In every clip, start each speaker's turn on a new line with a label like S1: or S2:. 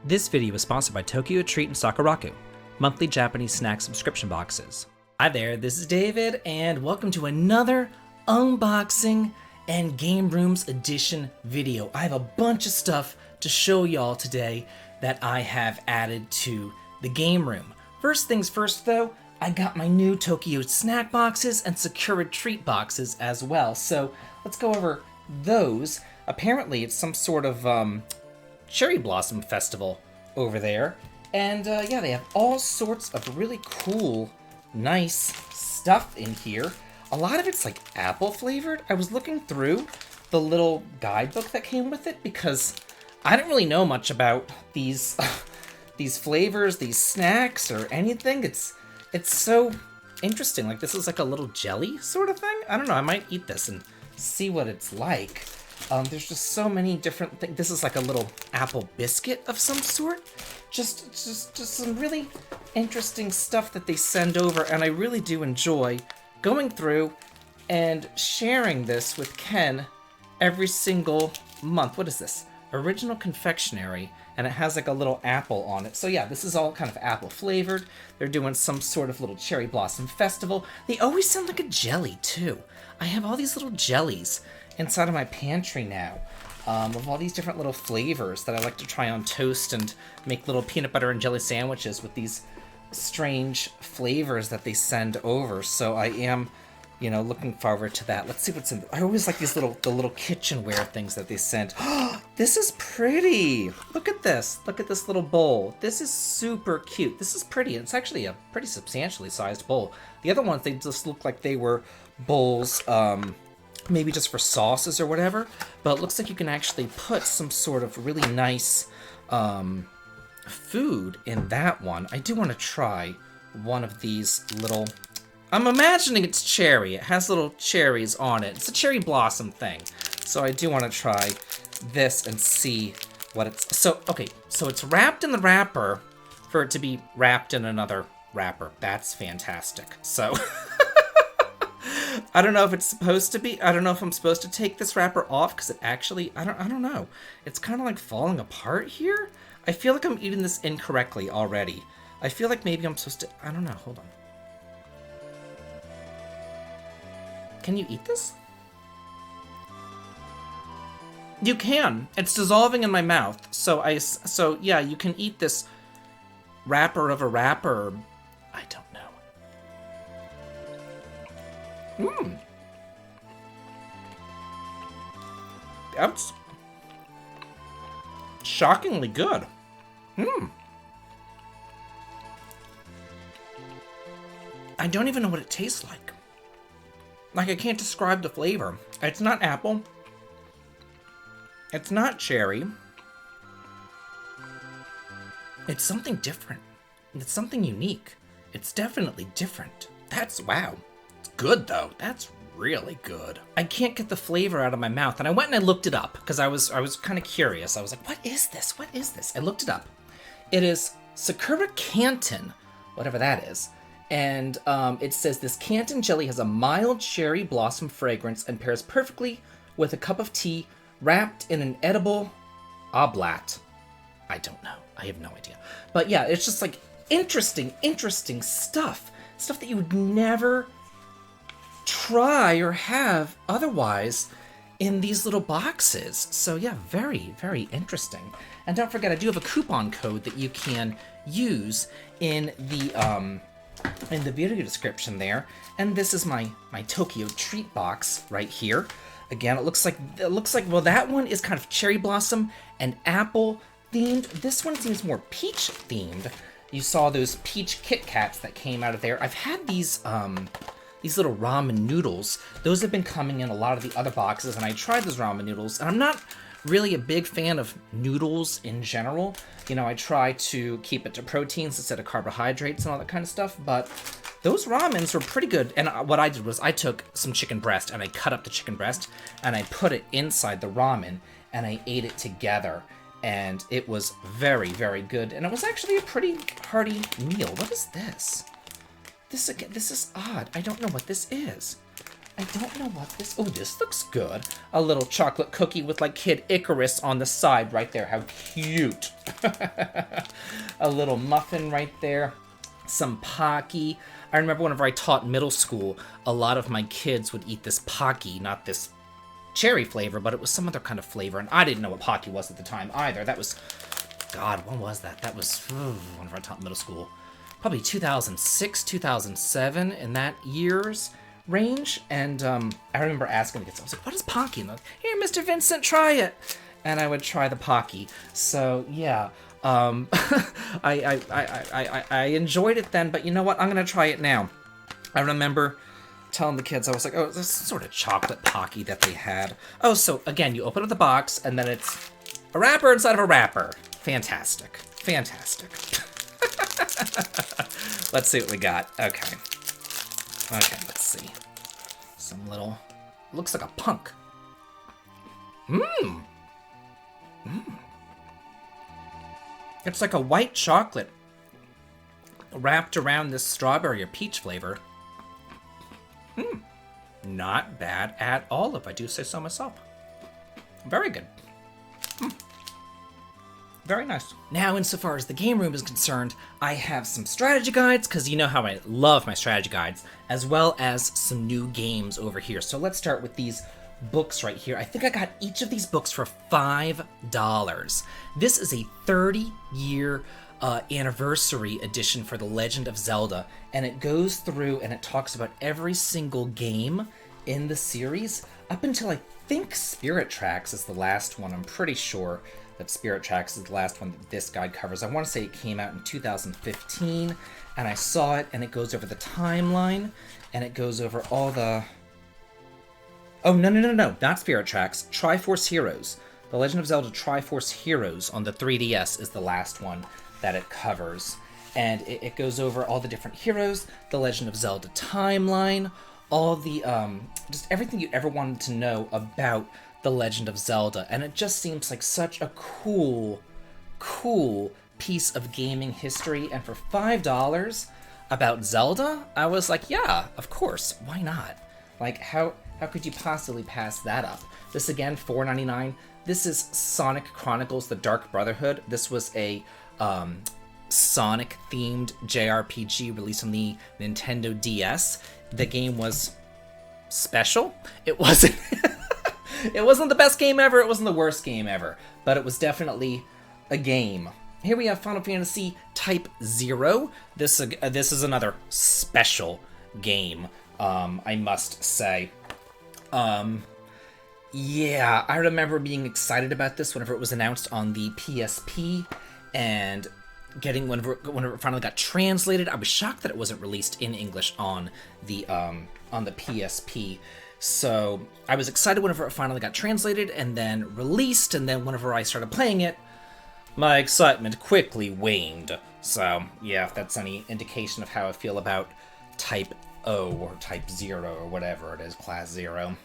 S1: This video is sponsored by Tokyo Treat and Sakuraku, monthly Japanese snack subscription boxes. Hi there, this is David, and welcome to another unboxing and Game Rooms edition video. I have a bunch of stuff to show y'all today that I have added to the game room. First things first though, I got my new Tokyo snack boxes and Sakura treat boxes as well. So let's go over those. Apparently it's some sort of cherry blossom festival over there. And yeah, they have all sorts of really cool, nice stuff in here. A lot of it's like apple flavored. I was looking through the little guidebook that came with it because I didn't really know much about these these flavors, these snacks, or anything. It's so interesting. Like, this is like a little jelly sort of thing. I don't know. I might eat this and see what it's like. There's just so many different things. This is like a little apple biscuit of some sort. Just some really interesting stuff that they send over, and I really do enjoy going through and sharing this with Ken every single month. What is this? Original confectionery, and it has like a little apple on it. So yeah, this is all kind of apple flavored. They're doing some sort of little cherry blossom festival. They always sound like a jelly too. I have all these little jellies inside of my pantry now, of all these different little flavors that I like to try on toast and make little peanut butter and jelly sandwiches with these strange flavors that they send over. So I am, you know, looking forward to that. Let's see what's in. I always like these the little kitchenware things that they send. This is pretty. Look at this. Look at this little bowl. This is super cute. This is pretty. It's actually a pretty substantially sized bowl. The other ones, they just look like they were bowls, maybe just for sauces or whatever, but it looks like you can actually put some sort of really nice food in that one. I do want to try one of these little, I'm imagining it's cherry. It has little cherries on it. It's a cherry blossom thing. So I do want to try this and see what it's, so, okay, so it's wrapped in the wrapper for it to be wrapped in another wrapper. That's fantastic. So I don't know if it's supposed to be. I don't know if I'm supposed to take this wrapper off because it actually, I don't know. It's kind of like falling apart here. I feel like I'm eating this incorrectly already. I feel like maybe I'm supposed to, I don't know. Hold on. Can you eat this? You can. It's dissolving in my mouth. So yeah, you can eat this wrapper of a wrapper. I don't know. That's shockingly good. I don't even know what it tastes like. Like, I can't describe the flavor. It's not apple. It's not cherry. It's something different. It's something unique. It's definitely different. That's, wow. Good though. That's really good. I can't get the flavor out of my mouth, and I went and I looked it up because I was kind of curious. I was like, what is this? What is this? I looked it up. It is Sakura Canton, whatever that is. And it says this Canton jelly has a mild cherry blossom fragrance and pairs perfectly with a cup of tea wrapped in an edible oblat. I don't know. I have no idea. But yeah, it's just like interesting stuff. Stuff that you would never try or have otherwise in these little boxes. So yeah, very, very interesting. And don't forget, I do have a coupon code that you can use in the video description there. And this is my Tokyo treat box right here. Again, it looks like well, that one is kind of cherry blossom and apple themed. This one seems more peach themed. You saw those peach Kit Kats that came out of there. I've had these little ramen noodles. Those have been coming in a lot of the other boxes, and I tried those ramen noodles, and I'm not really a big fan of noodles in general. You know, I try to keep it to proteins instead of carbohydrates and all that kind of stuff, but those ramens were pretty good. And what I did was I took some chicken breast, and I cut up the chicken breast, and I put it inside the ramen, and I ate it together. And it was very, very good. And it was actually a pretty hearty meal. What is this? This is odd. I don't know what this is. I don't know what this... Oh, this looks good. A little chocolate cookie with, like, Kid Icarus on the side right there. How cute. A little muffin right there. Some Pocky. I remember whenever I taught middle school, a lot of my kids would eat this Pocky, not this cherry flavor, but it was some other kind of flavor, and I didn't know what Pocky was at the time either. That was... God, when was that? That was whenever I taught middle school. Probably 2006, 2007, in that year's range. And I remember asking the kids, I was like, what is Pocky? And they're like, here, Mr. Vincent, try it. And I would try the Pocky. So, yeah. I enjoyed it then, but you know what? I'm going to try it now. I remember telling the kids, I was like, oh, this sort of chocolate Pocky that they had. Oh, so, again, you open up the box, and then it's a wrapper inside of a wrapper. Fantastic. Fantastic. Let's see what we got. Okay. Okay, let's see. Some little... Looks like a punk. Mmm. Mmm. It's like a white chocolate wrapped around this strawberry or peach flavor. Mmm. Not bad at all, if I do say so myself. Very good. Mm. Very nice. Now, insofar as the game room is concerned, I have some strategy guides, because you know how I love my strategy guides, as well as some new games over here. So let's start with these books right here. I think I got each of these books for $5. This is a 30-year anniversary edition for The Legend of Zelda, and it goes through and it talks about every single game in the series up until I think Spirit Tracks is the last one. I'm pretty sure that Spirit Tracks is the last one that this guide covers. I want to say it came out in 2015, and I saw it, and it goes over the timeline, and it goes over all the... Oh, no, not Spirit Tracks. Triforce Heroes. The Legend of Zelda Triforce Heroes on the 3DS is the last one that it covers. And it goes over all the different heroes, the Legend of Zelda timeline, all the, just everything you ever wanted to know about The Legend of Zelda, and it just seems like such a cool piece of gaming history, and for $5 about Zelda, I was like, yeah, of course, why not? Like, how could you possibly pass that up? This again, $4.99. This is Sonic Chronicles: The Dark Brotherhood. This was a Sonic-themed JRPG released on the Nintendo DS. The game was special. It wasn't... It wasn't the best game ever, it wasn't the worst game ever, but it was definitely a game. Here we have Final Fantasy Type 0. This is another special game, I must say. Yeah, I remember being excited about this whenever it was announced on the PSP, and getting whenever it finally got translated. I was shocked that it wasn't released in English on the PSP. So I was excited whenever it finally got translated and then released, and then whenever I started playing it, my excitement quickly waned. So yeah, if that's any indication of how I feel about Type O or Type 0 or whatever it is, Class 0.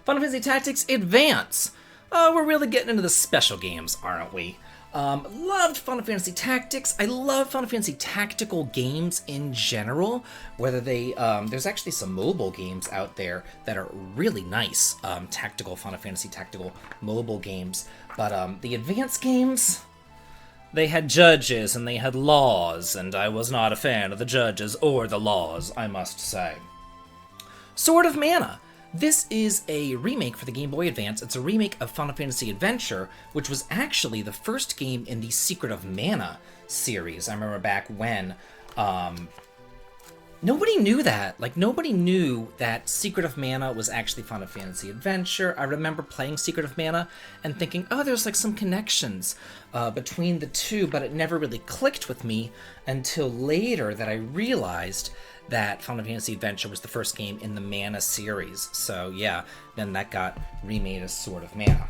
S1: Final Fantasy Tactics Advance. We're really getting into the special games, aren't we? Loved Final Fantasy Tactics. I love Final Fantasy tactical games in general, whether they, there's actually some mobile games out there that are really nice, tactical Final Fantasy tactical mobile games, but the advanced games, they had judges and they had laws, and I was not a fan of the judges or the laws, I must say. Sword of Mana. This is a remake for the Game Boy Advance. It's a remake of Final Fantasy Adventure, which was actually the first game in the Secret of Mana series. I remember back when, nobody knew that. Like, nobody knew that Secret of Mana was actually Final Fantasy Adventure. I remember playing Secret of Mana and thinking, oh, there's like some connections between the two, but it never really clicked with me until later that I realized that Final Fantasy Adventure was the first game in the Mana series. So yeah, then that got remade as Sword of Mana.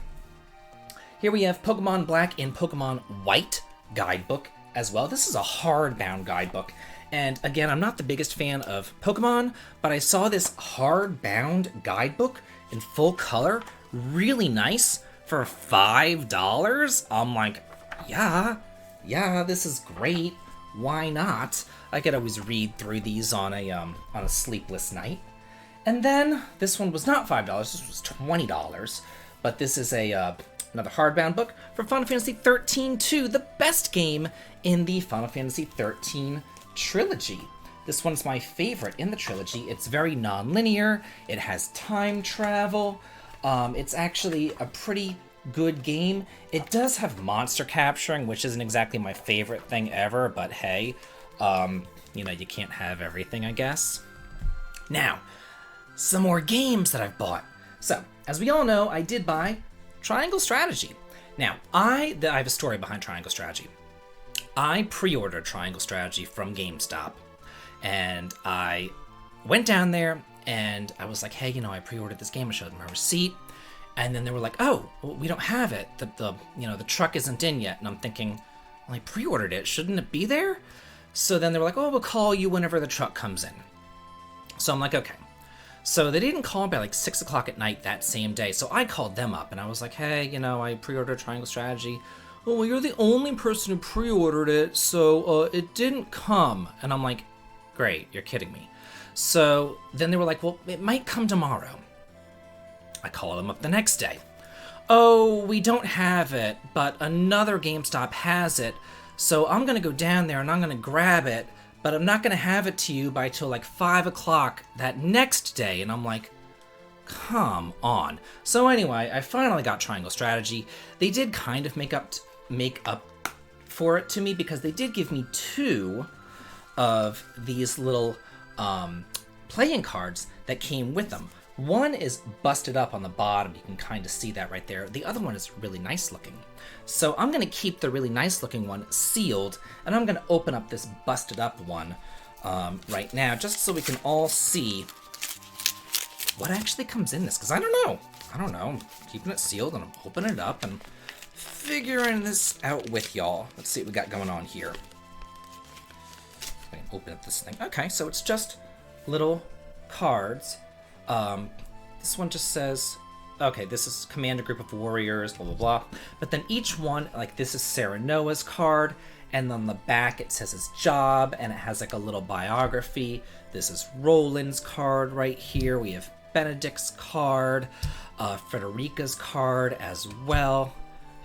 S1: Here we have Pokemon Black and Pokemon White guidebook as well. This is a hardbound guidebook. And again, I'm not the biggest fan of Pokemon, but I saw this hardbound guidebook in full color, really nice, for $5. I'm like, yeah, this is great. Why not? I could always read through these on a sleepless night. And then this one was not $5, this was $20. But this is another hardbound book for Final Fantasy 13-2, the best game in the Final Fantasy 13 trilogy. This one's my favorite in the trilogy. It's very non-linear, it has time travel, it's actually a pretty good game. It does have monster capturing, which isn't exactly my favorite thing ever, but hey, you know, you can't have everything, I guess. Now, some more games that I've bought. So, as we all know, I did buy Triangle Strategy. Now, I have a story behind Triangle Strategy. I pre-ordered Triangle Strategy from GameStop, and I went down there, and I was like, hey, you know, I pre-ordered this game. I showed them my receipt, and then they were like, oh, well, we don't have it. The truck isn't in yet. And I'm thinking, well, I pre-ordered it. Shouldn't it be there? So then they were like, oh, we'll call you whenever the truck comes in. So I'm like, okay. So they didn't call by like 6 o'clock at night that same day. So I called them up and I was like, hey, you know, I pre-ordered Triangle Strategy. Oh, well, you're the only person who pre-ordered it, so it didn't come. And I'm like, great, you're kidding me. So then they were like, well, it might come tomorrow. I called them up the next day. Oh, we don't have it, but another GameStop has it. So I'm going to go down there and I'm going to grab it, but I'm not going to have it to you by till like 5 o'clock that next day. And I'm like, come on. So anyway, I finally got Triangle Strategy. They did kind of make up for it to me because they did give me 2 of these little playing cards that came with them. One is busted up on the bottom. You can kind of see that right there. The other one is really nice looking. So I'm going to keep the really nice looking one sealed, and I'm going to open up this busted up one right now, just so we can all see what actually comes in this, because I don't know. I'm keeping it sealed, and I'm opening it up and figuring this out with y'all. Let's see what we got going on here. I can open up this thing. Okay, so it's just little cards. This one just says, okay, this is command a group of warriors, blah, blah, blah. But then each one, like this is Sarah Noah's card, and on the back it says his job, and it has like a little biography. This is Roland's card right here. We have Benedict's card, Frederica's card as well.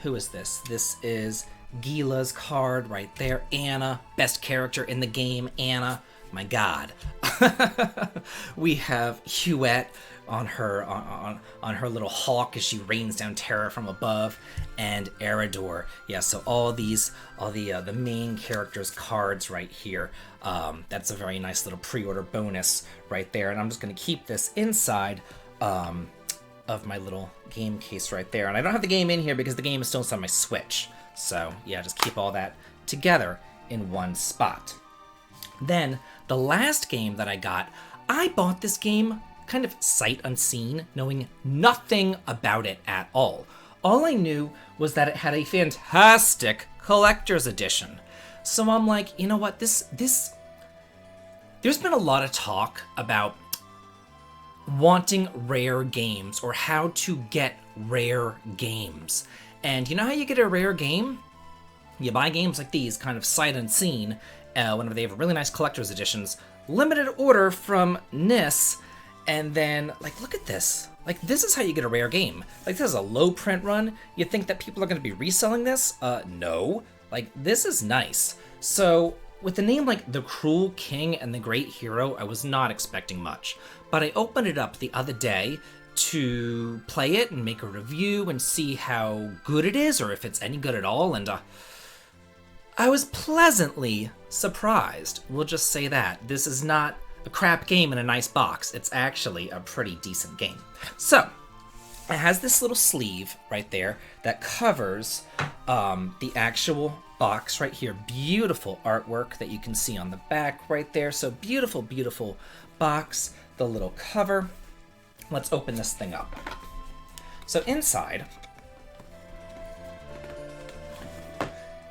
S1: Who is this? This is Gila's card right there. Anna, best character in the game, Anna. My God. We have Huette on her on her little hawk as she rains down terror from above, and Eridor. Yeah, so all the main characters' cards right here. That's a very nice little pre-order bonus right there, and I'm just gonna keep this inside of my little game case right there. And I don't have the game in here because the game is still inside my Switch. So yeah, just keep all that together in one spot. Then, the last game that I bought this game kind of sight unseen, knowing nothing about it at all. All I knew was that it had a fantastic collector's edition. So I'm like, you know what, there's been a lot of talk about wanting rare games or how to get rare games. And you know how you get a rare game? You buy games like these, kind of sight unseen, whenever they have really nice collector's editions, limited order from NIS, and then, like, look at this. Like, this is how you get a rare game. Like, this is a low print run. You think that people are going to be reselling this? No. Like, this is nice. So, with a name like The Cruel King and the Great Hero, I was not expecting much. But I opened it up the other day to play it and make a review and see how good it is, or if it's any good at all, and I was pleasantly surprised. We'll just say that. This is not a crap game in a nice box. It's actually a pretty decent game. So, it has this little sleeve right there that covers the actual box right here. Beautiful artwork that you can see on the back right there. So beautiful, beautiful box. The little cover. Let's open this thing up. So inside,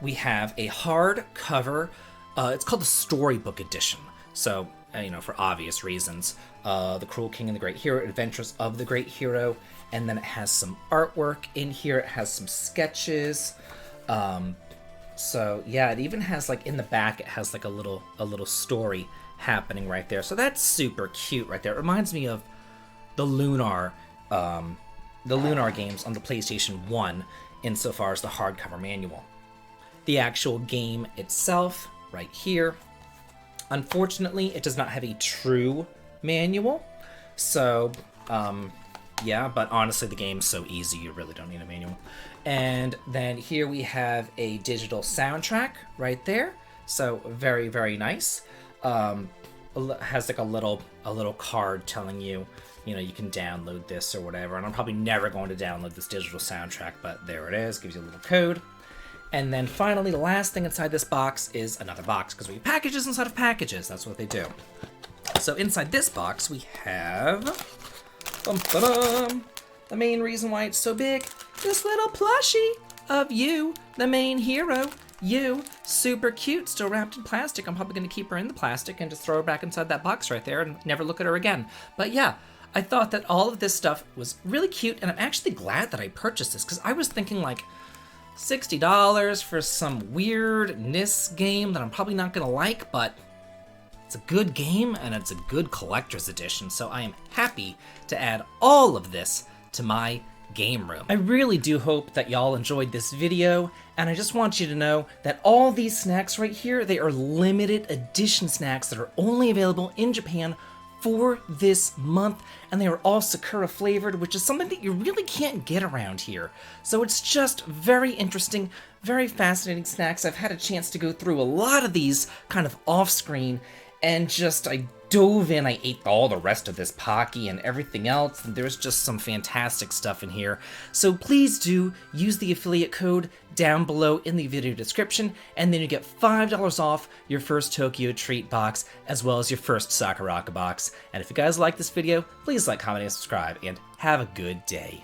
S1: we have a hardcover. It's called the Storybook Edition. So, for obvious reasons. The Cruel King and the Great Hero, Adventures of the Great Hero. And then it has some artwork in here. It has some sketches. So yeah, it even has, like, in the back, it has like a little story happening right there. So that's super cute right there. It reminds me of the Lunar games on the PlayStation 1 insofar as the hardcover manual. The actual game itself, right here, unfortunately, it does not have a true manual. So, yeah, but honestly, the game's so easy, you really don't need a manual. And then here we have a digital soundtrack right there. So very, very nice. Has like a little card telling you, you know, you can download this or whatever. And I'm probably never going to download this digital soundtrack, but there it is. Gives you a little code. And then finally, the last thing inside this box is another box, because we have packages inside of packages. That's what they do. So inside this box, we have the main reason why it's so big, this little plushie of you, the main hero. You, super cute, still wrapped in plastic. I'm probably going to keep her in the plastic and just throw her back inside that box right there and never look at her again. But yeah, I thought that all of this stuff was really cute, and I'm actually glad that I purchased this, because I was thinking like $60 for some weird NIS game that I'm probably not going to like, but it's a good game and it's a good collector's edition, so I am happy to add all of this to my game room. I really do hope that y'all enjoyed this video, and I just want you to know that all these snacks right here, they are limited edition snacks that are only available in Japan for this month, and they are all Sakura flavored, which is something that you really can't get around here. So it's just very interesting, very fascinating snacks. I've had a chance to go through a lot of these kind of off screen, and just I dove in, I ate all the rest of this Pocky and everything else, and there's just some fantastic stuff in here. So please do use the affiliate code down below in the video description, and then you get $5 off your first Tokyo Treat box, as well as your first Sakura box. And if you guys like this video, please like, comment, and subscribe, and have a good day.